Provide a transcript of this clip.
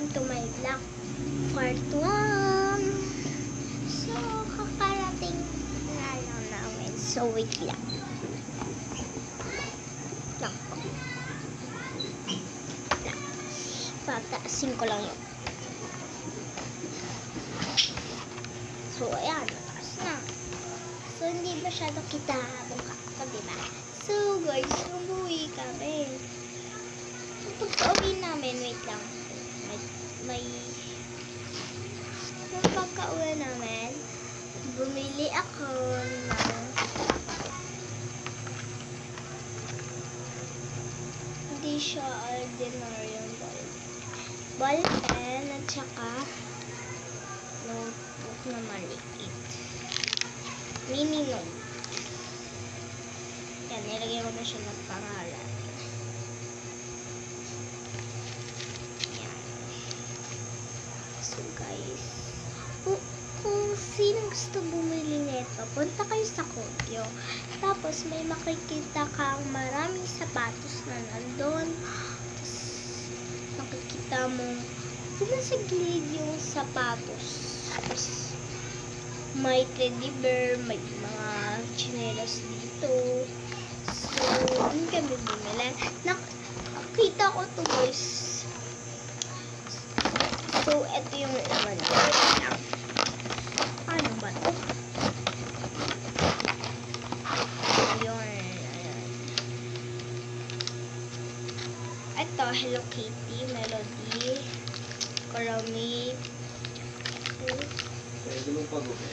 welcome to my vlog part 1. So, kakarating na lang namin. So, wait lang. Pataasin ko lang yun. So, ayan. Nataas na. So, hindi masyado kita mukha ko, diba? So, guys, umuwi kami. So, pagka-uwi namin, wait lang. Nung pagka-uwi namin, bumili ako ng hindi siya ordinary yung ball pen at saka notebook na maliit. Mini note. Yan, nilagay ko na siya ng pangalan. Yan. So guys, kung sino gusto bumili nito, punta kayo sa Kogyo. Tapos may makikita kang maraming sapatos na nandun. Tapos makikita mo doon sa gilid yung sapatos. Tapos may teddy bear, may mga chinelas dito. So, doon kami bumili. Nakita ko to guys. So, ito yung laman ko. Ano ba to? Ayun. Ito, Hello Kitty, Melody, Kurami. Pwede mo pag-uwi.